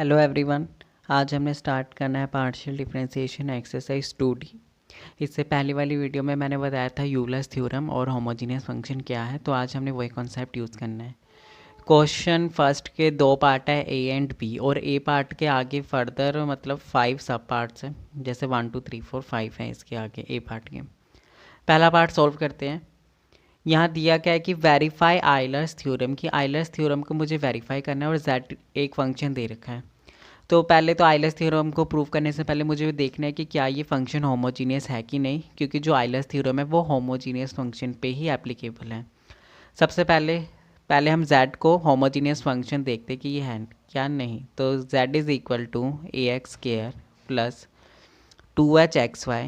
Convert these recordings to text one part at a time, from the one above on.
Hello everyone. आज हमने start करना है पार्शियल डिफरेंशिएशन एक्सरसाइज 2D। इससे पहले वाली वीडियो में मैंने बताया था यूलर्स थ्योरम और होमोजीनियस फंक्शन क्या है, तो आज हमने वही कॉन्सेप्ट यूज़ करना है। क्वेश्चन फर्स्ट के दो पार्ट है ए एंड बी, और ए पार्ट के आगे फर्दर मतलब 5 सब पार्ट्स हैं, जैसे 1 2 3 4 5 हैं इसके आगे ए पार्ट के। पहला पार्ट सॉल्व करते हैं। यहाँ दिया क्या है कि वेरीफाई आइलर्स थ्योरम, की आइलर्स थ्योरम को मुझे वेरीफाई करना है और z एक फंक्शन दे रखा है। तो पहले तो आइलर्स थ्योरम को प्रूव करने से पहले मुझे देखना है कि क्या ये फंक्शन होमोजीनियस है कि नहीं, क्योंकि जो आइलर्स थ्योरम है वो होमोजीनियस फंक्शन पे ही एप्लीकेबल है। सबसे पहले पहले हम z को होमोजीनियस फंक्शन देखते कि ये है क्या नहीं। तो z is equal to a x square plus 2h(xy)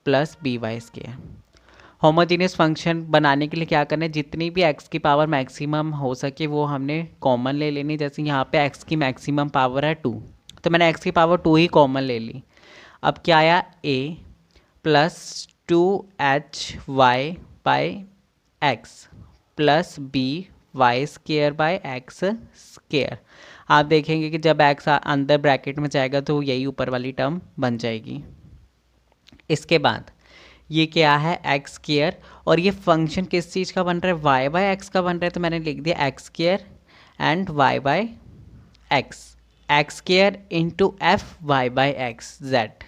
plus B Y square. Homogeneous function बनाने के लिए क्या करना है, जितनी भी x की पावर मैक्सिमम हो सके वो हमने कॉमन ले लेनी। जैसे यहाँ पे x की मैक्सिमम पावर है 2, तो मैंने x की पावर 2 ही कॉमन ले ली। अब क्या आया, a plus 2hy by x plus B Y square by x square. आप देखेंगे कि जब x अंदर ब्रैकेट में जाएगा तो यही ऊपर वाली टर्म बन जाएगी। इसके बाद ये क्या है, एक्स स्केयर, और ये फंक्शन किस चीज़ का बन रहा है, वाई बाई एक्स का बन रहा है। तो मैंने लिख दिया x square and y by x square into f y by x z.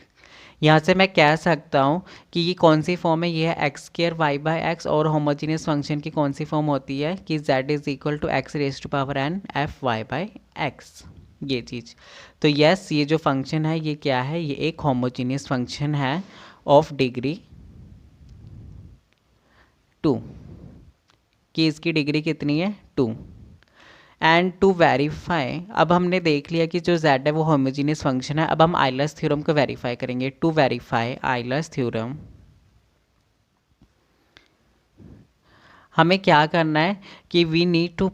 यहाँ से मैं कह सकता हूँ कि ये कौन सी फॉर्म है, ये है x square y by x, और होमोजीनियस फंक्शन की कौन सी फॉर्म होती है कि z is equal to x raise to power n f y by x, ये चीज़। तो यस, ये जो फंक्शन है ये क्या है, ये एक होमोजीनियस फंक्शन है ऑफ डिग्री 2, कि इसकी डिग्री कितनी है 2। एंड टू वेरीफाई, अब हमने देख लिया कि जो z है वो होमोजीनियस फंक्शन है। अब हम आइलर्स थ्योरम को वेरीफाई करेंगे। टू वेरीफाई आइलर्स थ्योरम हमें क्या करना है कि we need to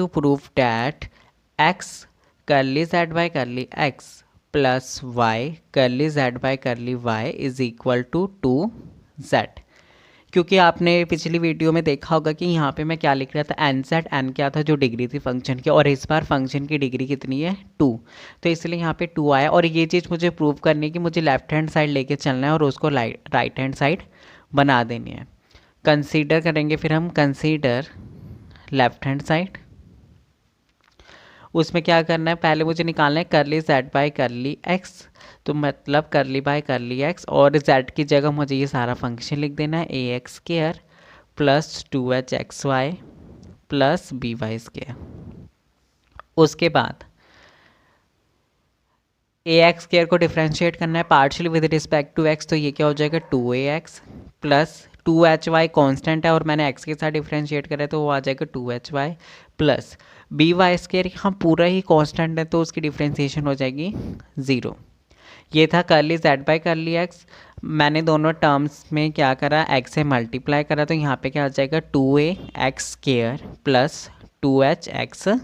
prove that x curly z by curly x plus y curly z by curly y is equal to 2z। क्योंकि आपने पिछली वीडियो में देखा होगा कि यहाँ पे मैं क्या लिख रहा था, एन सेट, एन क्या था, जो डिग्री थी फंक्शन की, और इस बार फंक्शन की डिग्री कितनी है 2, तो इसलिए यहाँ पे 2 आया। और ये चीज़ मुझे प्रूव करनी है कि मुझे लेफ्ट हैंड साइड लेके चलना है और उसको राइट हैंड साइड बना देनी है। कंसीडर करेंगे, फिर हम कंसीडर लेफ्ट हैंड साइड। उसमें क्या करना है, पहले मुझे निकालना है करली z बाई करली x, तो मतलब करली बाई करली x, और z की जगह मुझे ये सारा फंक्शन लिख देना है, A x square plus 2h(xy) plus B Y square. उसके बाद ए एक्स स्केयर को डिफ्रेंशिएट करना है partially with respect to x, तो ये क्या हो जाएगा 2ax प्लस 2hy कांस्टेंट है और मैंने x के साथ डिफ्रेंशिएट करा है तो वो आ जाएगा 2hy plus B Y square, यहाँ पूरा ही कांस्टेंट है तो उसकी डिफ्रेंशिएशन हो जाएगी 0। ये था करली z बाई करली x। मैंने दोनों टर्म्स में क्या करा, x से मल्टीप्लाई करा, तो यहाँ पे क्या आ जाएगा 2ax स्केयर प्लस 2hxy।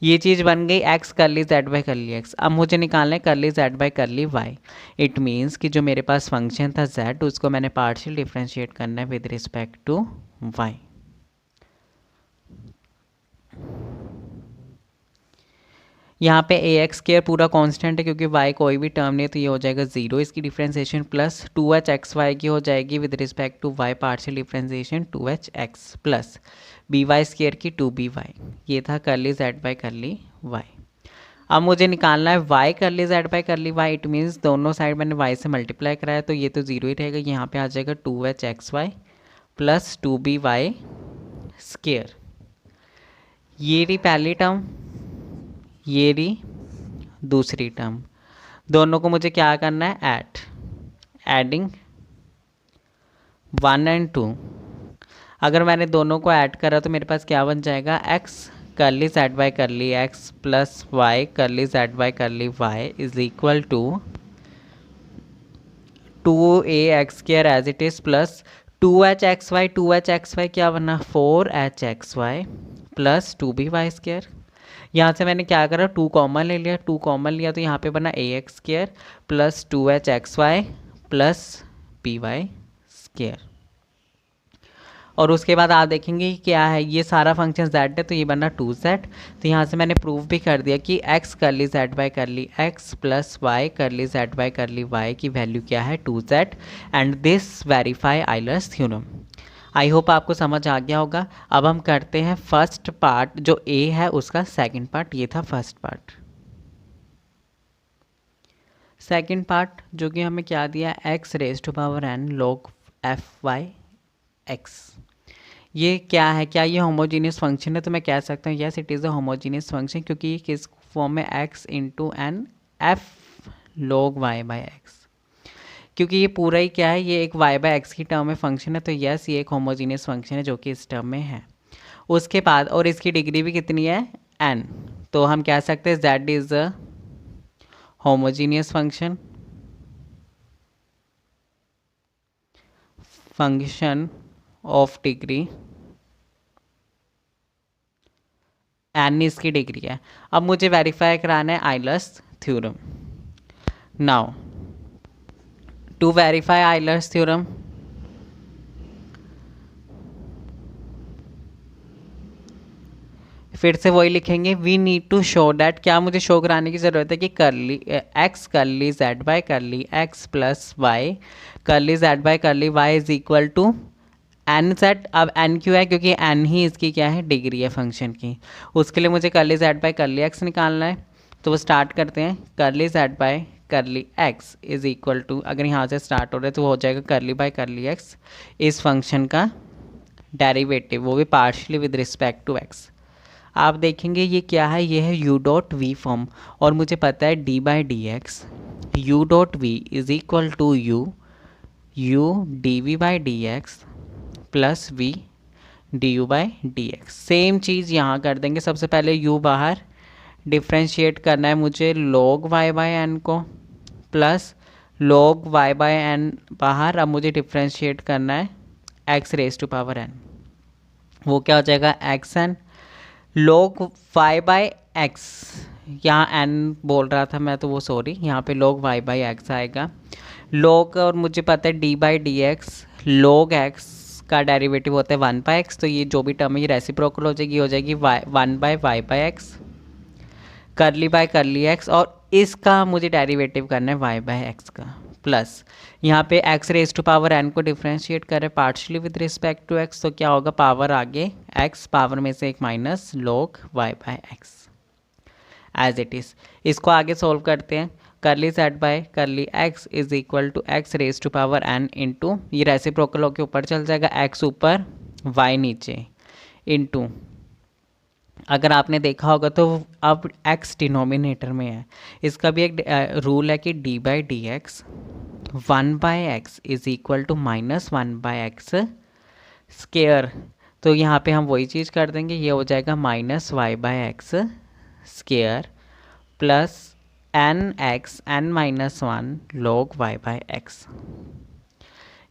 ये चीज़ बन गई x curly z by curly x। अब मुझे निकालना है करली z by curly y। It means कि जो मेरे पास फंक्शन था z, उसको मैंने पार्शियल डिफ्रेंशिएट करना है विद रिस्पेक्ट टू y। यहाँ पे ए एक्स स्केयर पूरा कांस्टेंट है क्योंकि y कोई भी टर्म नहीं है, तो ये हो जाएगा 0। इसकी डिफ्रेंशिएशन प्लस 2hxy की हो जाएगी with respect to y, partial differentiation 2hx plus B Y square की 2by। ये था करली z बाई करली y। अब मुझे निकालना है y curly z by curly y। It means दोनों साइड मैंने y से मल्टीप्लाई कराया तो ये तो 0 ही रहेगा। यहाँ पे आ जाएगा 2hxy प्लस 2by स्केयर। ये रही पहली टर्म, ये रही दूसरी टर्म। दोनों को मुझे क्या करना है, एडिंग 1 एंड 2। अगर मैंने दोनों को ऐड करा तो मेरे पास क्या बन जाएगा, x curly z by curly x plus y curly z by curly y is equal to 2ax square as it is plus 2hxy क्या बना 4hxy प्लस 2by स्केयर। यहाँ से मैंने क्या करा, 2 कॉमन ले लिया, 2 कॉमन लिया तो यहाँ पे बना A x square plus 2hxy plus by square. और उसके बाद आप देखेंगे कि क्या है, ये सारा फंक्शन z है तो ये बना 2z। तो यहाँ से मैंने प्रूव भी कर दिया कि x curly z by curly x plus y curly z by curly y की वैल्यू क्या है 2z, and this verify Euler's theorem. I hope आपको समझ आ गया होगा। अब हम करते हैं फर्स्ट पार्ट, जो a है उसका सेकंड पार्ट। ये था फर्स्ट पार्ट। सेकंड पार्ट जो कि हमें क्या दिया, x raise to power n log f y x। ये क्या है, क्या ये होमोजीनियस फंक्शन है? तो मैं कह सकता हूँ yes it is a homogeneous function, क्योंकि ये किस फॉर्म में x into n f log y by x, क्योंकि ये पूरा ही क्या है, ये एक y बाई एक्स की टर्म में फंक्शन है। तो यस ये एक होमोजीनियस फंक्शन है जो कि इस टर्म में है। उसके बाद और इसकी डिग्री भी कितनी है, n। तो हम कह सकते हैं z is a homogeneous function of degree n इसकी डिग्री है। अब मुझे वेरीफाई कराना है Euler's theorem. Now to verify Euler's theorem, फिर से वही लिखेंगे, we need to show that, क्या मुझे शो कराने की ज़रूरत है कि करली x curly z by curly x plus y curly z by curly y is equal to n set. अब n क्यों है, क्योंकि n ही इसकी क्या है, डिग्री है फंक्शन की। उसके लिए मुझे करली z बाई करली x निकालना है। तो वो स्टार्ट करते हैं, curly z by curly x is equal to, अगर यहाँ से स्टार्ट हो रहा है तो वो हो जाएगा करली बाई करली x, इस फंक्शन का डेरिवेटिव, वो भी partially with respect to x। आप देखेंगे ये क्या है, ये है u डॉट वी फॉर्म, और मुझे पता है d by D X U dot V is equal to U D V by D X plus V D U by D X. Same चीज़ यहाँ कर देंगे। सबसे पहले u बाहर डिफ्रेंशिएट करना है मुझे log y बाई एन को, plus log y by n बाहर। अब मुझे डिफ्रेंशिएट करना है x raise to power n, वो क्या हो जाएगा x n log y by x, यहाँ n बोल रहा था मैं तो वो सॉरी, यहाँ पे log y बाई एक्स आएगा। log और मुझे पता है d by D x, log x का डेरिवेटिव होता है 1 बाई एक्स, तो ये जो भी टर्म है ये रेसिप्रोकल हो जाएगी, y 1 by Y by x curly by curly x, और इसका मुझे डेरिवेटिव करना है y बाई एक्स का, प्लस यहाँ पे x raise to power n को डिफ्रेंशिएट करें partially with respect to x, तो क्या होगा, पावर आगे x, पावर में से एक minus log y by x as it is. इसको आगे सोल्व करते हैं, curly z by curly x is equal to x raise to power n into, ये रेसिप्रोकल होकर ऊपर चल जाएगा, x ऊपर y नीचे, इंटू, अगर आपने देखा होगा तो अब x डिनोमिनेटर में है। इसका भी एक रूल है कि d by D x 1 by x is equal to minus 1 by x square. तो यहाँ पे हम वही चीज़ कर देंगे, ये हो जाएगा minus y by x square plus n minus 1 log y by x.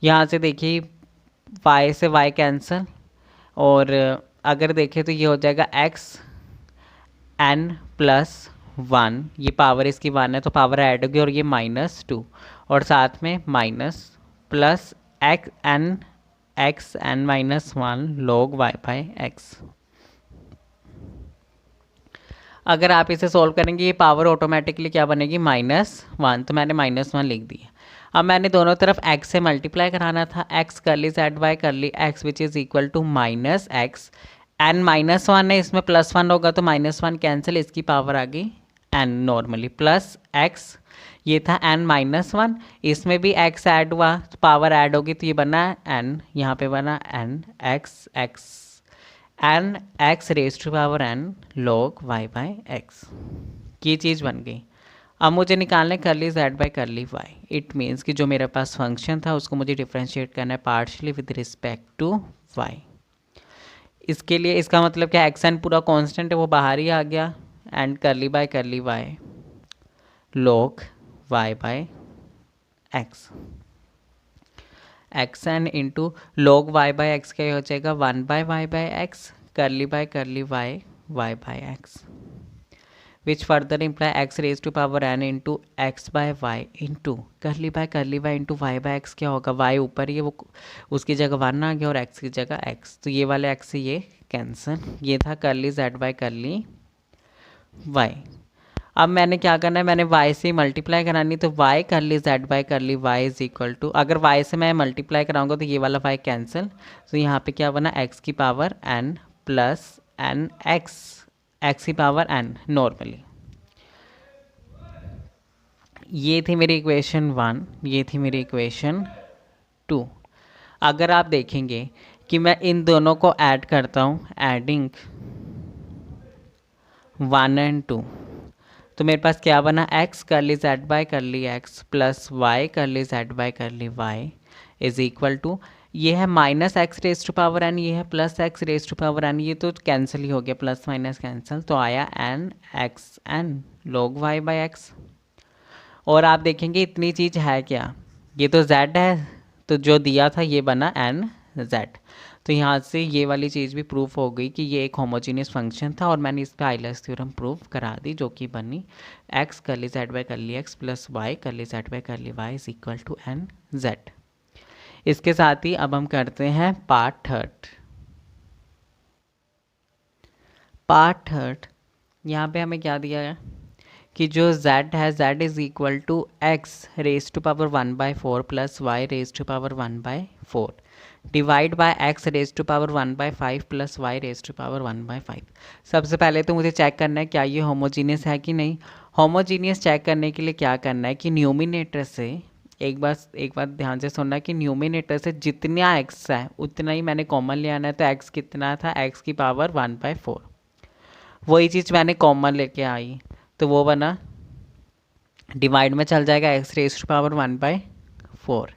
यहाँ से देखिए y से y कैंसिल, और अगर देखें तो ये हो जाएगा x n प्लस 1, ये पावर इसकी 1 है तो पावर ऐड होगी, और ये माइनस 2, और साथ में minus plus x n minus 1 log y by x. अगर आप इसे सोल्व करेंगे ये पावर ऑटोमेटिकली क्या बनेगी, -1, तो मैंने -1 लिख दिया। अब मैंने दोनों तरफ x से मल्टीप्लाई कराना था, x curly z by curly x which is equal to minus x, n -1 है, इसमें +1 होगा तो -1 कैंसिल, इसकी पावर आ गई n नॉर्मली, प्लस x, ये था n-1, इसमें भी x ऐड हुआ तो पावर ऐड होगी, तो ये बना n, यहाँ पे बना n x raise to power n log y by x, ये चीज़ बन गई। अब मुझे निकालना है करली z by curly y। It means कि जो मेरे पास फंक्शन था उसको मुझे डिफ्रेंशिएट करना है partially with respect to y। इसके लिए इसका मतलब क्या, एक्स एन पूरा कांस्टेंट है वो बाहर ही आ गया, एंड करली by curly y log y by X, X N into log y by X क्या हो जाएगा, 1 by Y by x curly by curly y by X which further imply X raise to power N into X by Y into curly Y into Y by X. क्या होगा, Y ऊपर ही है, वो उसकी जगह 1 आ गया और एक्स की जगह एक्स, तो ये वाले एक्स से ये कैंसिल। ये था करली जेड बाय करली वाई। अब मैंने क्या करना है, मैंने y से मल्टीप्लाई करानी, तो y कर ली z बाय कर ली y इज इक्वल टू, अगर y से मैं मल्टीप्लाई कराऊंगा तो ये वाला y कैंसिल, तो यहाँ पे क्या बना x की पावर n प्लस एन x की पावर n नॉर्मली। ये थी मेरी इक्वेशन 1, ये थी मेरी इक्वेशन 2। अगर आप देखेंगे कि मैं इन दोनों को ऐड करता हूँ, एडिंग 1 एंड 2, तो मेरे पास क्या बना, x कर ली जेड बाय कर ली एक्स प्लस वाई कर ली जेड बाय कर ली वाई इज इक्वल टू, ये है minus x raise to power n, ये है plus x raise to power n, ये तो कैंसिल ही हो गया, प्लस माइनस कैंसिल, तो आया n x n log y by x. और आप देखेंगे इतनी चीज़ है क्या, ये तो z है, तो जो दिया था ये बना एन जेड। तो यहाँ से ये वाली चीज़ भी प्रूफ हो गई कि ये एक होमोजीनियस फंक्शन था, और मैंने इस पर आइलर्स थ्योरम प्रूफ करा दी, जो कि बनी x कर ली जेड बाय कर ली एक्स प्लस वाई कर ली जेड बाय कर ली Y is equal to N Z. इसके साथ ही अब हम करते हैं पार्ट थर्ड। यहाँ पे हमें क्या दिया है कि जो z है, z is equal to x raise to power 1/4 plus y raise to power 1/4 divide by x raise to power 1/5 plus y raise to power 1/5। सबसे पहले तो मुझे चेक करना है क्या ये होमोजीनियस है कि नहीं। होमोजीनियस चेक करने के लिए क्या करना है कि न्यूमिनेटर से एक बार ध्यान से सुनना कि न्यूमिनेटर से जितना एक्स है उतना ही मैंने कॉमन ले आना है। तो एक्स कितना था, एक्स की पावर 1/4, वही चीज़ मैंने कॉमन लेके आई, तो वो बना डिवाइड में चल जाएगा x raise to power 1/4।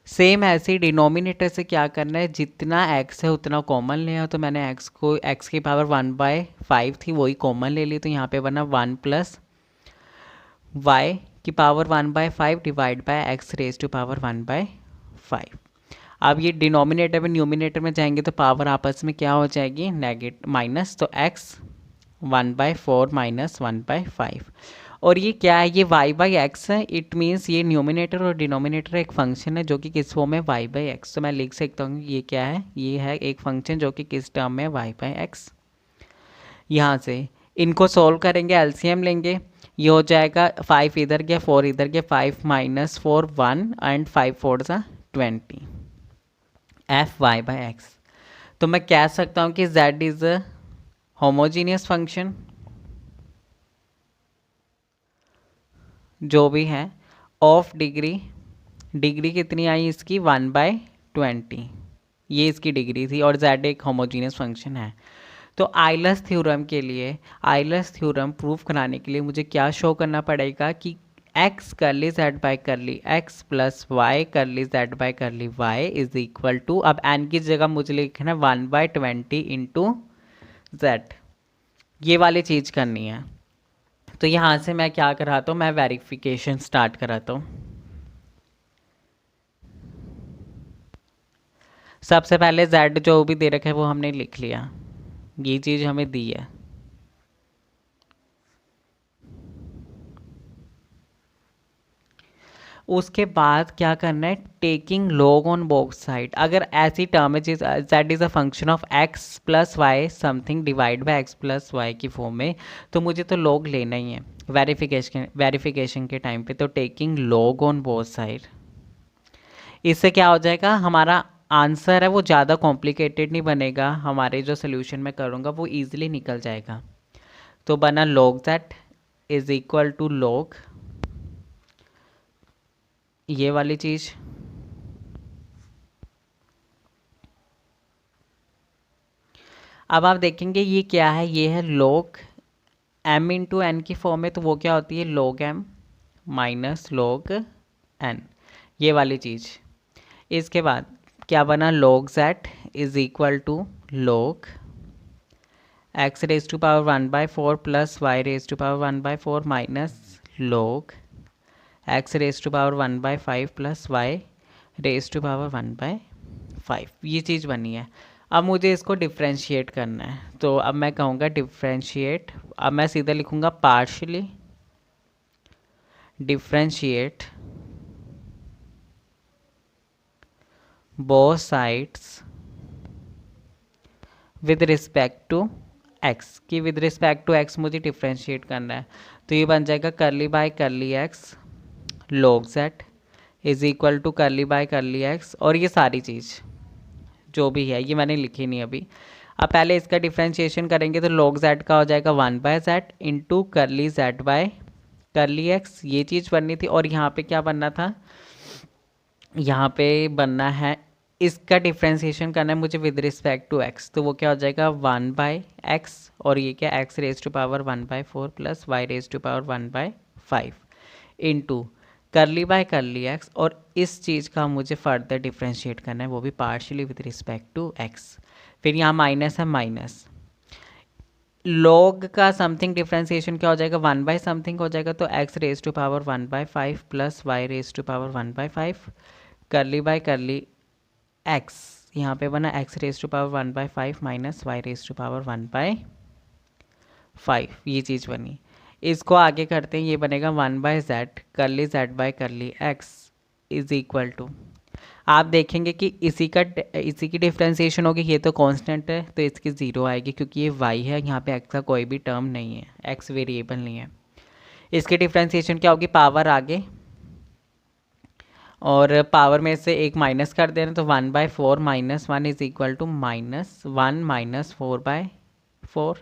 Same ऐसे ही डिनोमिनेटर से क्या करना है, जितना x है उतना कॉमन ले आओ। तो मैंने x की पावर 1/5 थी, वही कॉमन ले ली, तो यहाँ पे बना 1 प्लस y की power 1/5 divide by x raise to power 1/5। अब ये डिनोमिनेटर में न्यूमिनेटर में जाएंगे तो पावर आपस में क्या हो जाएगी, नेगेटिव माइनस, तो x 1/4 माइनस 1/5। और ये क्या है, ये y बाई एक्स है। इट मीन्स ये न्यूमिनेटर और डिनोमिनेटर एक फंक्शन है जो कि किस फॉर्म में y बाई एक्स। तो मैं लिख सकता हूँ ये क्या है, ये है एक फंक्शन जो कि किस टर्म में y बाई एक्स। यहाँ से इनको सोल्व करेंगे, एलसीएम लेंगे, ये हो जाएगा 5 इधर गया 4 इधर गया, 5 minus 4 1 and 5 4 20 f y by x. तो मैं कह सकता हूँ कि z is a homogeneous function जो भी है ऑफ डिग्री कितनी आई इसकी 1/20, ये इसकी डिग्री थी, और z एक होमोजीनियस फंक्शन है। तो आइलर्स थ्योरम के लिए, आइलर्स थ्योरम प्रूफ कराने के लिए मुझे क्या शो करना पड़ेगा कि x कर ली जेड बाय कर ली एक्स प्लस वाई कर ली जेड बाय कर ली वाई इज इक्वल टू, अब n की जगह मुझे लिखना 1/20 इंटू जेड, ये वाली चीज़ करनी है। तो यहाँ से मैं क्या कराता हूँ, मैं वेरिफिकेशन स्टार्ट कराता हूँ। सबसे पहले z जो भी दे रखा है वो हमने लिख लिया, ये चीज़ हमें दी है। उसके बाद क्या करना है, taking log on both side. अगर ऐसी टर्म है z is a function of x plus y something divide by x plus y की फॉर्म में, तो मुझे तो लॉग लेना ही है वेरिफिकेशन के टाइम पे। तो taking log on both side, इससे क्या हो जाएगा, हमारा आंसर है वो ज़्यादा कॉम्प्लिकेटेड नहीं बनेगा, हमारे जो सोल्यूशन में करूँगा वो ईजिली निकल जाएगा। तो बना log z is equal to log ये वाली चीज़, अब आप देखेंगे ये क्या है, ये है log m इंटू एन की फॉर्म में, तो वो क्या होती है log m minus log n, ये वाली चीज़। इसके बाद क्या बना log z is equal to log x raise to power 1/4 plus y raise to power 1/4 minus log x raise to power 1/5 plus y raise to power 1/5, ये चीज़ बनी है। अब मुझे इसको डिफ्रेंशिएट करना है, तो अब मैं कहूँगा डिफ्रेंशिएट। अब मैं सीधा लिखूँगा partially differentiate both sides with respect to x, कि विद रिस्पेक्ट टू एक्स मुझे डिफ्रेंशिएट करना है। तो ये बन जाएगा curly by curly x log z is equal to curly by curly x, और ये सारी चीज़ जो भी है ये मैंने लिखी नहीं अभी। अब पहले इसका डिफ्रेंशिएशन करेंगे तो log z का हो जाएगा 1/z इंटू करली z बाय करली एक्स, ये चीज़ बननी थी। और यहाँ पे क्या बनना था, यहाँ पे बनना है, इसका डिफ्रेंशिएशन करना है मुझे विद रिस्पेक्ट टू एक्स, तो वो क्या हो जाएगा 1/x, और ये क्या x raise to power 1/4 plus y raise to power 1/5 into curly by curly x, और इस चीज़ का मुझे फर्दर डिफ्रेंशिएट करना है, वो भी partially with respect to x. फिर यहाँ माइनस है, माइनस लॉग का समथिंग डिफ्रेंशिएशन क्या हो जाएगा 1 समथिंग हो जाएगा, तो x raise to power 1/5 plus y raise to power 1/5 curly by curly x, यहाँ पे बना x raise to power 1/5 minus y raise to power 1/5, ये चीज़ बनी। इसको आगे करते हैं, ये बनेगा 1/z curly z by curly x is equal to, आप देखेंगे कि इसी की डिफ्रेंशिएशन होगी, ये तो कांस्टेंट है तो इसकी ज़ीरो आएगी क्योंकि ये y है, यहाँ पे x का कोई भी टर्म नहीं है, x वेरिएबल नहीं है। इसकी डिफ्रेंशिएशन क्या होगी, पावर आगे और पावर में से एक माइनस कर देना, तो 1/4 minus 1 is equal to -1 minus 4/4,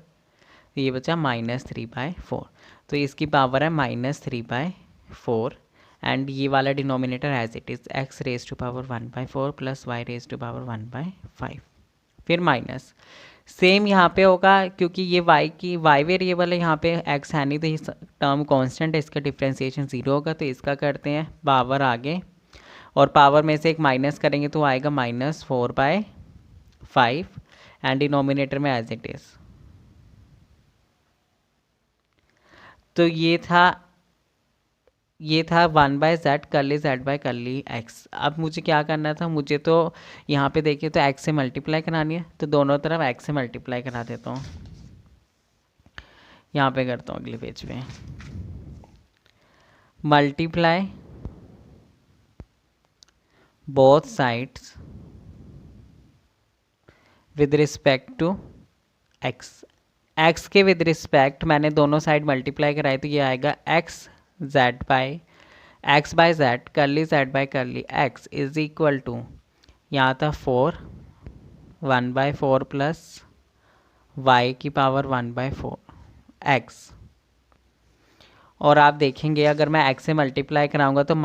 ये बचा -3/4, तो इसकी पावर है -3/4, एंड ये वाला denominator as it is x raise to power 1/4 plus y raise to power 1/5, फिर माइनस सेम यहाँ पे होगा क्योंकि ये y वेरिएबल है, यहाँ पे x है नहीं तो ये टर्म कांस्टेंट है, इसका डिफ्रेंशिएशन 0 होगा, तो इसका करते हैं पावर आगे और पावर में से एक माइनस करेंगे तो आएगा -4/5 एंड डिनोमिनेटर में एज इट इज़। तो ये था 1/z curly z by curly x। अब मुझे क्या करना था, मुझे तो यहाँ पे देखिए तो x से मल्टीप्लाई करानी है, तो दोनों तरफ x से मल्टीप्लाई करा देता हूँ। यहाँ पे करता हूँ अगले पेज पे, multiply both sides with respect to x के विद रिस्पेक्ट मैंने दोनों साइड मल्टीप्लाई कराई, तो ये आएगा x by z curly z by curly x is equal to, यहाँ था 1/4 प्लस y की पावर 1/4 x, और आप देखेंगे अगर मैं x से मल्टीप्लाई कराऊंगा तो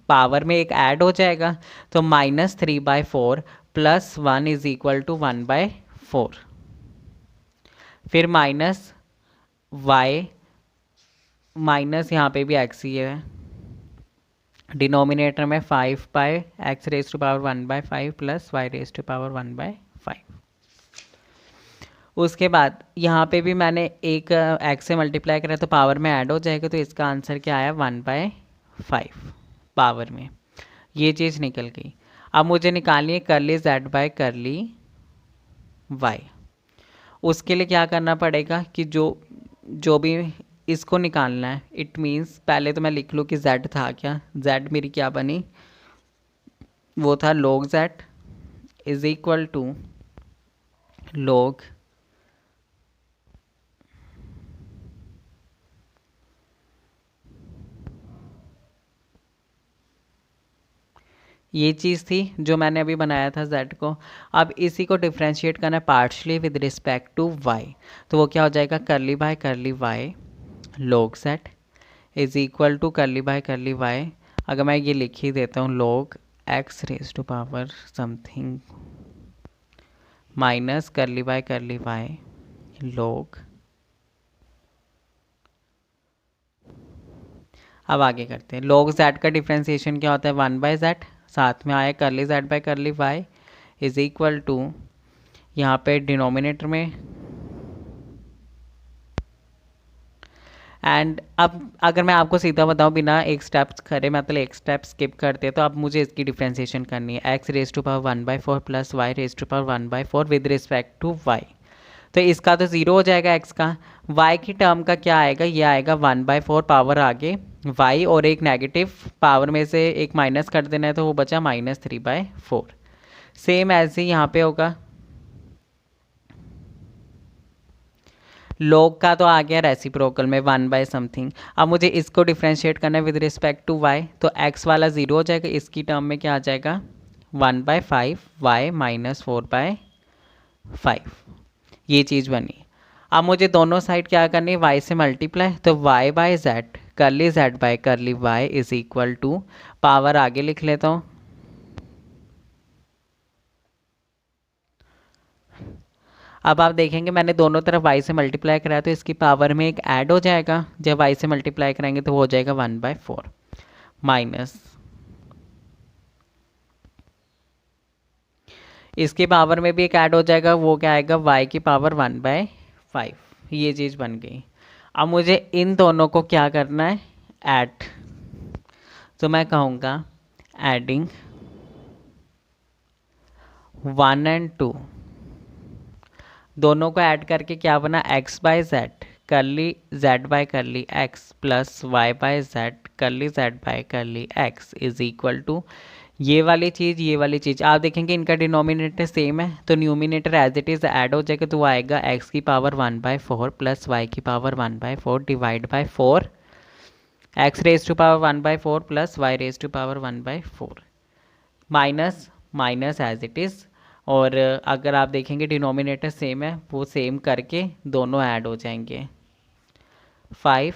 पावर में एक ऐड हो जाएगा, तो -3/4 प्लस 1 इज इक्वल टू 1/4, फिर माइनस y माइनस यहाँ पे भी x ही है, डिनोमिनेटर में 5/x raise to power 1/5 plus y raise to power 1/5। उसके बाद यहाँ पे भी मैंने एक x से मल्टीप्लाई करा तो पावर में ऐड हो जाएगा, तो इसका आंसर क्या आया 1/5 पावर में, ये चीज़ निकल गई। अब मुझे निकालनी है करली z बाय करली y। उसके लिए क्या करना पड़ेगा कि जो भी इसको निकालना है, इट मीन्स पहले तो मैं लिख लूँ कि z था क्या, z मेरी क्या बनी, वो था log z is equal to log ये चीज़ थी जो मैंने अभी बनाया था z को। अब इसी को डिफ्रेंशिएट करना है partially with respect to y, तो वो क्या हो जाएगा curly by curly y log z is equal to curly by curly y, अगर मैं ये लिख ही देता हूँ log x raise to power something minus curly by curly y log, अब आगे करते हैं। log z का डिफ्रेंशिएशन क्या होता है 1/z, साथ में आया curly z by curly y is equal to, यहाँ पे डिनोमिनेटर में एंड अब अगर मैं आपको सीधा बताऊँ बिना एक स्टेप्स करे, मतलब एक स्टेप स्किप करते, तो अब मुझे इसकी डिफ्रेंसिएशन करनी है। X raise to power 1/4 plus y raise to power 1/4 with respect to y. तो इसका तो ज़ीरो हो जाएगा एक्स का। वाई की टर्म का क्या आएगा, ये आएगा 1/4 पावर आगे वाई, और एक नेगेटिव पावर में से एक माइनस कर देना है, तो वो बचा -3/4। सेम ऐसे ही यहाँ पे होगा। लॉग का तो आ गया रेसिप्रोकल में 1/समथिंग। अब मुझे इसको डिफ्रेंशिएट करना है विद रिस्पेक्ट टू वाई, तो एक्स वाला ज़ीरो हो जाएगा, इसकी टर्म में क्या आ जाएगा 1/5 वाई -4/5। ये चीज़ बनी। अब मुझे दोनों साइड क्या करनी है, वाई से मल्टीप्लाई, तो y by z curly z by curly y is equal to, power आगे लिख लेता हूँ। अब आप देखेंगे मैंने दोनों तरफ y से मल्टीप्लाई कराया, तो इसकी पावर में एक ऐड हो जाएगा। जब y से मल्टीप्लाई कराएंगे तो वो हो जाएगा 1/4 माइनस, इसकी पावर में भी एक ऐड हो जाएगा, वो क्या आएगा y की पावर 1/5। ये चीज़ बन गई। अब मुझे इन दोनों को क्या करना है, ऐड। तो मैं कहूँगा एडिंग 1 और 2, दोनों को ऐड करके क्या बना, x by z curly z by curly x plus y by z curly z by curly x is equal to, ये वाली चीज़ आप देखेंगे इनका डिनोमिनेटर सेम है, तो numerator as it is add हो जाएगा, तो वो आएगा x की पावर 1/4 प्लस y की power 1/4 divide by 4, x raise to power 1/4 plus y raise to power 1/4 minus minus as it is. और अगर आप देखेंगे डिनोमिनेटर सेम है, वो सेम करके दोनों ऐड हो जाएंगे 5,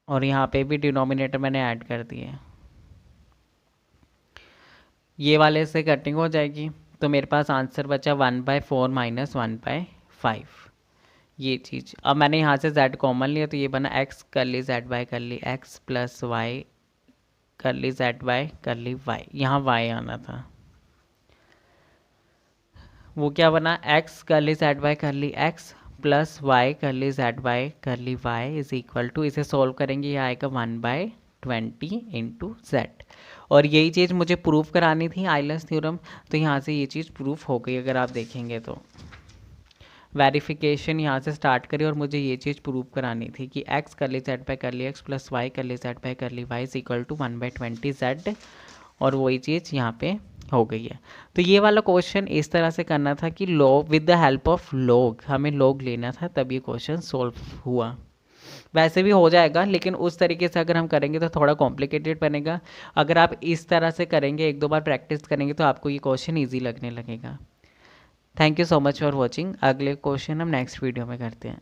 और यहाँ पे भी डिनोमिनेटर मैंने ऐड कर दिए, ये वाले से कटिंग हो जाएगी, तो मेरे पास आंसर बचा 1/4 माइनस 1/5। ये चीज़ अब मैंने यहाँ से z कॉमन लिया, तो ये बना x curly z by curly x plus y curly z by curly y, यहाँ y आना था, वो क्या बना x curly z by curly x plus y curly z by curly y is equal to, इसे सॉल्व करेंगे ये आएगा 1/20 इंटू जेड। और यही चीज़ मुझे प्रूफ करानी थी आइलर्स थ्योरम, तो यहाँ से ये चीज़ प्रूफ हो गई। अगर आप देखेंगे तो वेरिफिकेशन यहाँ से स्टार्ट करी, और मुझे ये चीज़ प्रूव करानी थी कि x curly z by curly x plus y curly z by curly y is equal to 1/20 z, और वही चीज़ यहाँ पे हो गई है। तो ये वाला क्वेश्चन इस तरह से करना था कि log with the help of log, हमें लॉग लेना था, तब ये क्वेश्चन सॉल्व हुआ। वैसे भी हो जाएगा, लेकिन उस तरीके से अगर हम करेंगे तो थोड़ा कॉम्प्लिकेटेड बनेगा। अगर आप इस तरह से करेंगे, एक दो बार प्रैक्टिस करेंगे, तो आपको ये क्वेश्चन ईजी लगने लगेगा। Thank you so much for watching. अगले क्वेश्चन हम नेक्स्ट वीडियो में करते हैं।